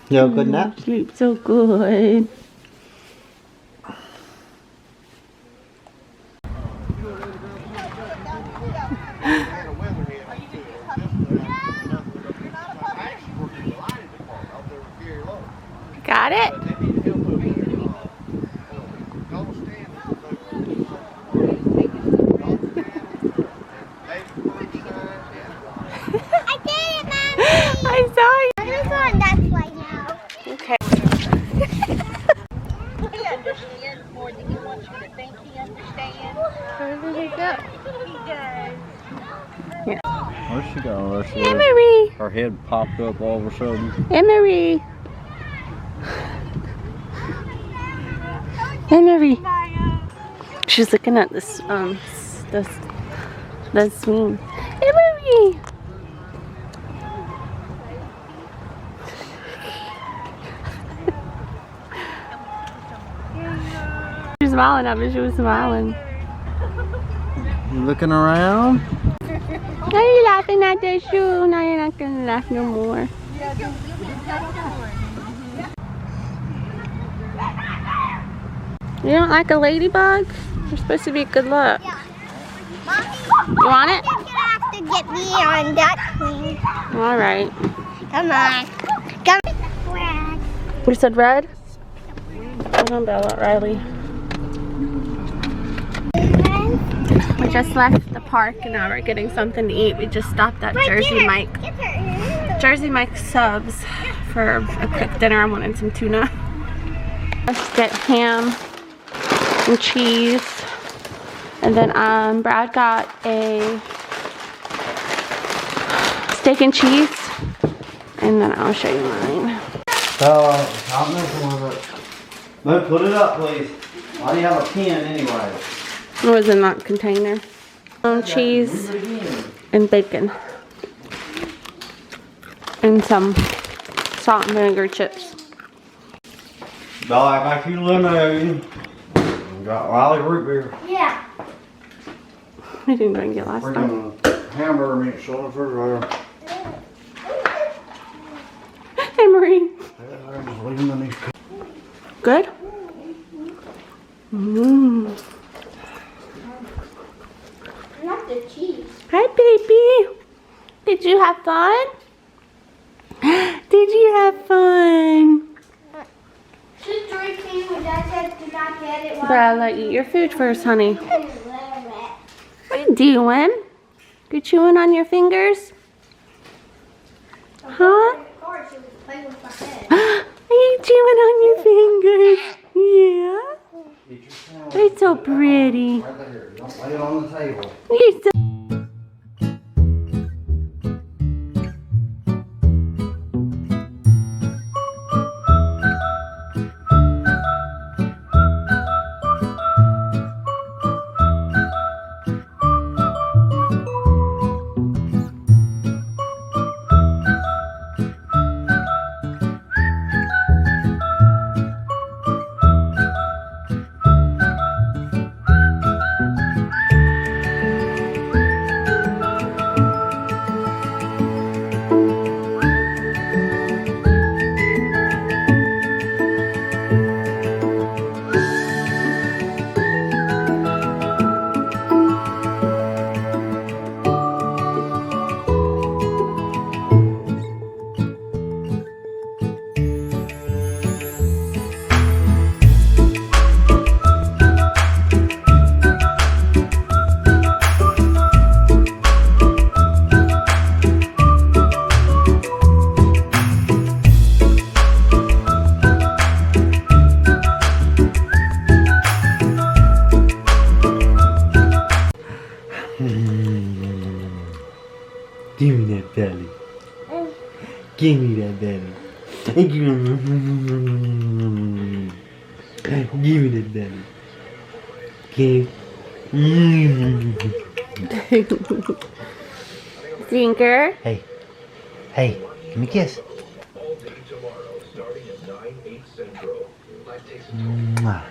You have a good nap? Sleep so good. Got it? I saw you. There's one that's right now. Okay. He understands more than he wants you to think he understands. Where did it go? He does. Where's she going? Where's she Emery! Her head popped up all of a sudden. Emery! Emery! She's looking at this scene. Emery! She's smiling at me. She was smiling. You looking around? Now you're laughing at the shoe. Now you're not gonna laugh no more. You don't like a ladybug? You're supposed to be good luck. Yeah. Mommy, You want it? you're gonna have to get me on that queen. All right. Come on. Come on. You said red? Hold on, Bella, Riley. We just left the park and now we're getting something to eat. We just stopped at Jersey Mike's Subs for a quick dinner. I wanted some tuna. Let's get ham and cheese. And then Brad got a steak and cheese. And then I'll show you mine. I'm messing with it. No, put it up, please. Why do you have a pen anyway? It was in that container. Cheese and bacon. And some salt and vinegar chips. Dog, I got you lemonade. Got Riley root beer. Yeah. I didn't drink it last We're time. doing hamburger meat shoulder for right. Hey, Marie. I'm just leaving them these. Good? Mmm. Not the cheese. Hi, baby. Did you have fun? Did you have fun? She's drinking when Dad said to not get it. Bella, eat your food first, honey. What are you doing? You chewing on your fingers? Huh? Are you chewing on your fingers? Yeah. It's so pretty. Right there. Don't lay it on the table. You're so Give me that belly. Give me that belly. Give me that belly. Give. Stinker. Hey. Hey. Give me a kiss. Mwah.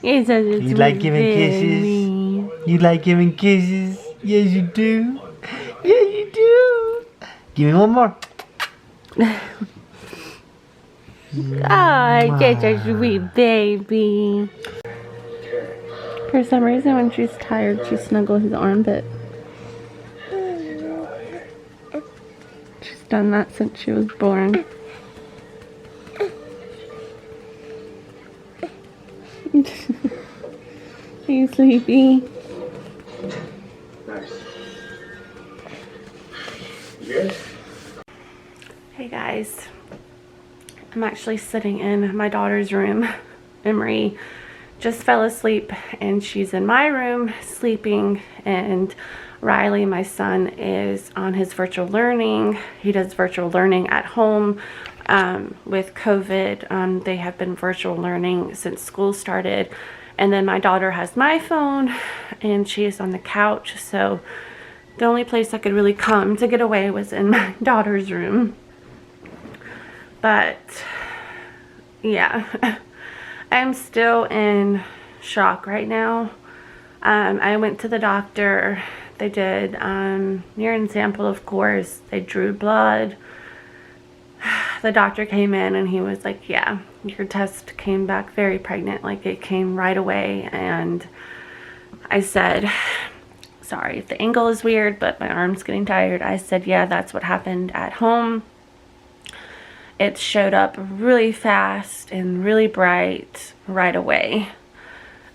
He says it's You like giving kisses? You like giving kisses? Yes, you do. Yeah, you do. Give me one more. Oh, such a sweet baby. For some reason, when she's tired, she snuggles his armpit. She's done that since she was born. Are you sleepy? Nice. Good? Hey guys. I'm actually sitting in my daughter's room. Emery just fell asleep and she's in my room sleeping, and Riley, my son, is on his virtual learning. He does virtual learning at home. With COVID, they have been virtual learning since school started. And then my daughter has my phone and she is on the couch. So the only place I could really come to get away was in my daughter's room. But yeah, I'm still in shock right now. I went to the doctor. They did urine sample, of course. They drew blood. The doctor came in and he was like, yeah, your test came back very pregnant. Like, it came right away. And I said, sorry if the angle is weird, but my arm's getting tired. I said, yeah, that's what happened at home. It showed up really fast and really bright right away.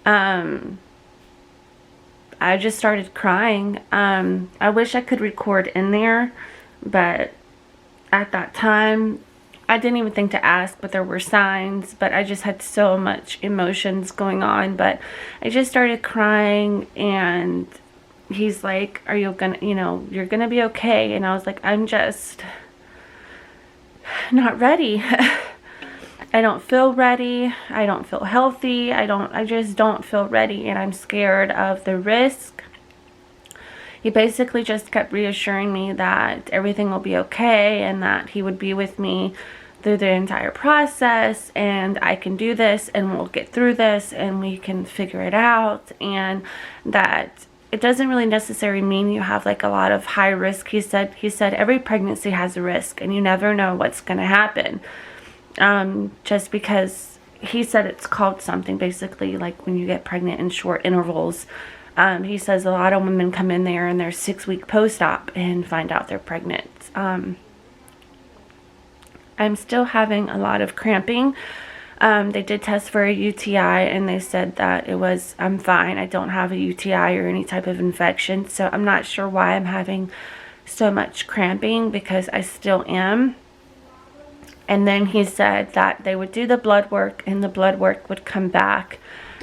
I just started crying. I wish I could record in there, but at that time, I didn't even think to ask, but there were signs, but I just had so much emotions going on. But I just started crying, and he's like, are you gonna, you're gonna be okay? And I was like, I'm just not ready. I don't feel ready. I don't feel healthy. I just don't feel ready, and I'm scared of the risk. He basically just kept reassuring me that everything will be okay and that he would be with me through the entire process, and I can do this and we'll get through this and we can figure it out, and that it doesn't really necessarily mean you have like a lot of high risk. He said every pregnancy has a risk and you never know what's going to happen. Just because he said it's called something, basically like when you get pregnant in short intervals. He says a lot of women come in there and they're 6-week post-op and find out they're pregnant. I'm still having a lot of cramping. They did test for a UTI and they said that I'm fine. I don't have a UTI or any type of infection. So I'm not sure why I'm having so much cramping, because I still am. And then he said that they would do the blood work and the blood work would come back,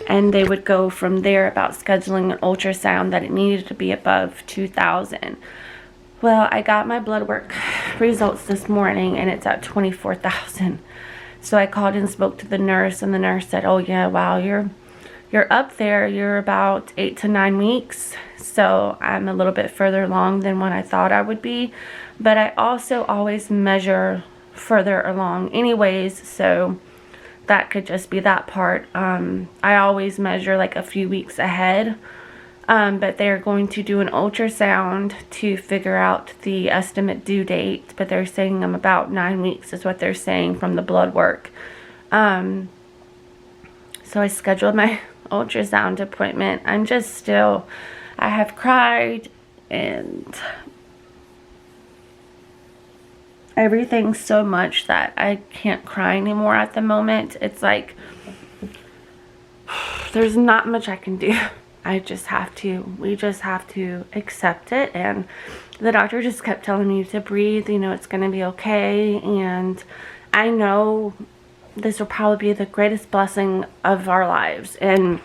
and they would go from there about scheduling an ultrasound, that it needed to be above 2,000. Well, I got my blood work results this morning and it's at 24,000. So I called and spoke to the nurse, and the nurse said, oh yeah, wow, you're up there. You're about 8 to 9 weeks. So I'm a little bit further along than what I thought I would be. But I also always measure further along anyways, so that could just be that part. I always measure like a few weeks ahead, but they're going to do an ultrasound to figure out the estimate due date, but they're saying I'm about 9 weeks is what they're saying from the blood work. So I scheduled my ultrasound appointment. I have cried and everything so much that I can't cry anymore at the moment. It's like there's not much I can do. We just have to accept it. And the doctor just kept telling me to breathe, it's going to be okay. And I know this will probably be the greatest blessing of our lives. And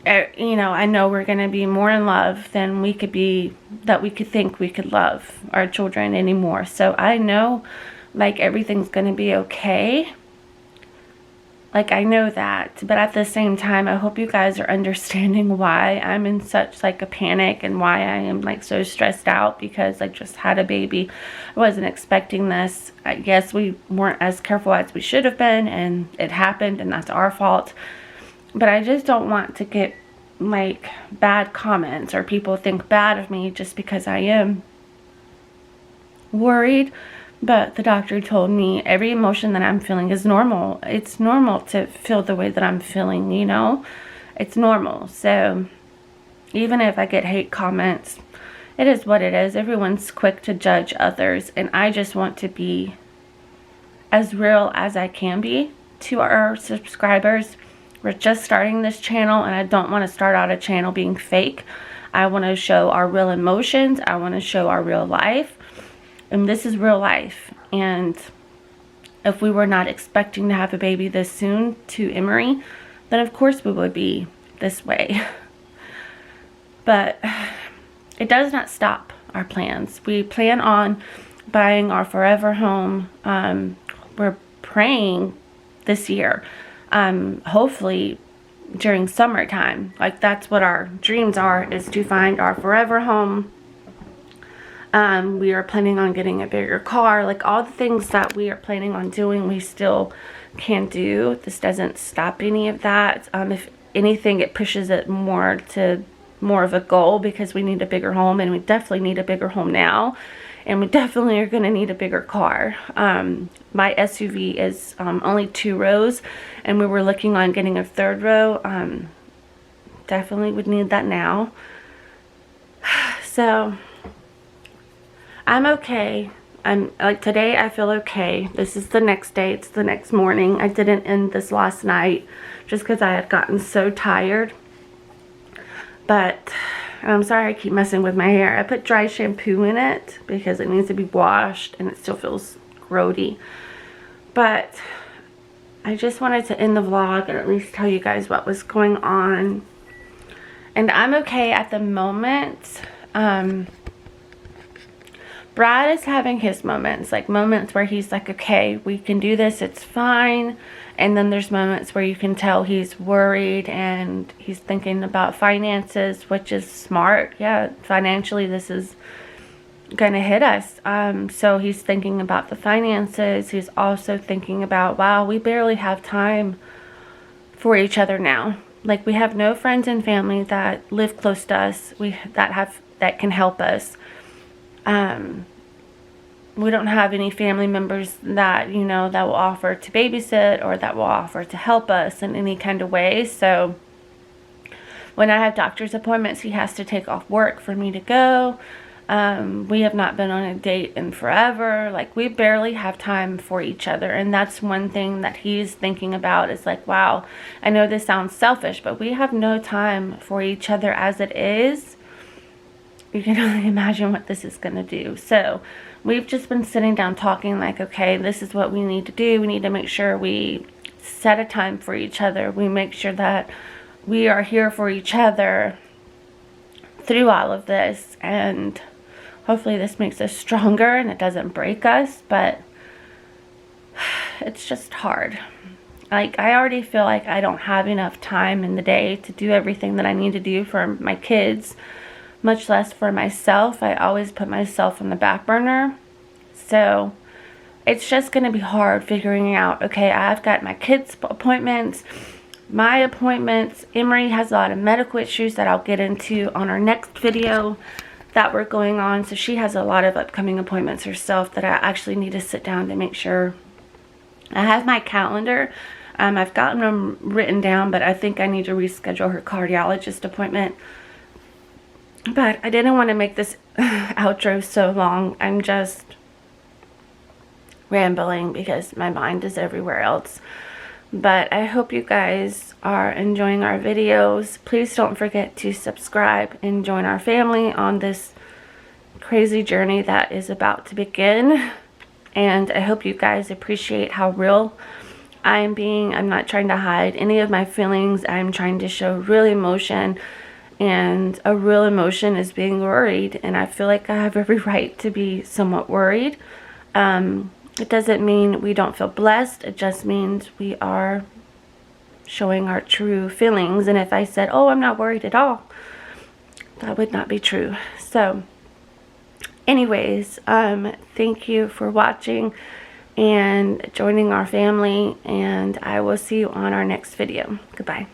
I know we're going to be more in love than we could be, that we could think we could love our children anymore. So I know like everything's going to be okay. Like, I know that, but at the same time, I hope you guys are understanding why I'm in such like a panic and why I am like so stressed out, because I just had a baby. I wasn't expecting this. I guess we weren't as careful as we should have been, and it happened, and that's our fault. But I just don't want to get like bad comments or people think bad of me just because I am worried. But the doctor told me every emotion that I'm feeling is normal. It's normal to feel the way that I'm feeling, you know? It's normal. So even if I get hate comments, it is what it is. Everyone's quick to judge others, and I just want to be as real as I can be to our subscribers. We're just starting this channel, and I don't want to start out a channel being fake. I want to show our real emotions. I want to show our real life. And this is real life. And if we were not expecting to have a baby this soon to Emery, then of course we would be this way. But it does not stop our plans. We plan on buying our forever home. We're praying this year, hopefully during summertime. Like, that's what our dreams are, is to find our forever home. We are planning on getting a bigger car. Like, all the things that we are planning on doing, we still can do. This doesn't stop any of that. If anything, it pushes it more to more of a goal, because we need a bigger home, and we definitely need a bigger home now, and we definitely are going to need a bigger car. My SUV is only 2 rows, and we were looking on getting a 3rd row. Definitely would need that now. So I'm okay. I'm like, today I feel okay. This is the next day. It's the next morning. I didn't end this last night just because I had gotten so tired. But I'm sorry I keep messing with my hair. I put dry shampoo in it because it needs to be washed, and it still feels grody. But I just wanted to end the vlog and at least tell you guys what was going on. And I'm okay at the moment. Brad is having his moments, like moments where he's like, okay, we can do this, it's fine. And then there's moments where you can tell he's worried and he's thinking about finances, which is smart. Yeah, financially this is gonna hit us. So he's thinking about the finances. He's also thinking about, wow, we barely have time for each other now. Like, we have no friends and family that live close to us, that can help us. We don't have any family members that, you know, that will offer to babysit or that will offer to help us in any kind of way. So when I have doctor's appointments, he has to take off work for me to go. We have not been on a date in forever. Like, we barely have time for each other. And that's one thing that he's thinking about, is like, wow, I know this sounds selfish, but we have no time for each other as it is. You can only imagine what this is going to do. So we've just been sitting down talking, like, okay, this is what we need to do. We need to make sure we set a time for each other. We make sure that we are here for each other through all of this. And hopefully this makes us stronger and it doesn't break us. But it's just hard. Like, I already feel like I don't have enough time in the day to do everything that I need to do for my kids, much less for myself. I always put myself on the back burner. So it's just going to be hard figuring out, okay, I've got my kids' appointments, my appointments. Emery has a lot of medical issues that I'll get into on our next video that we're going on. So she has a lot of upcoming appointments herself that I actually need to sit down to make sure. I have my calendar. I've gotten them written down, but I think I need to reschedule her cardiologist appointment. But I didn't want to make this outro so long. I'm just rambling because my mind is everywhere else. But I hope you guys are enjoying our videos. Please don't forget to subscribe and join our family on this crazy journey that is about to begin. And I hope you guys appreciate how real I am being. I'm not trying to hide any of my feelings. I'm trying to show real emotion. And a real emotion is being worried, and I feel like I have every right to be somewhat worried. It doesn't mean we don't feel blessed. It just means we are showing our true feelings. And if I said, oh, I'm not worried at all, that would not be true. So anyways, thank you for watching and joining our family, and I will see you on our next video. Goodbye.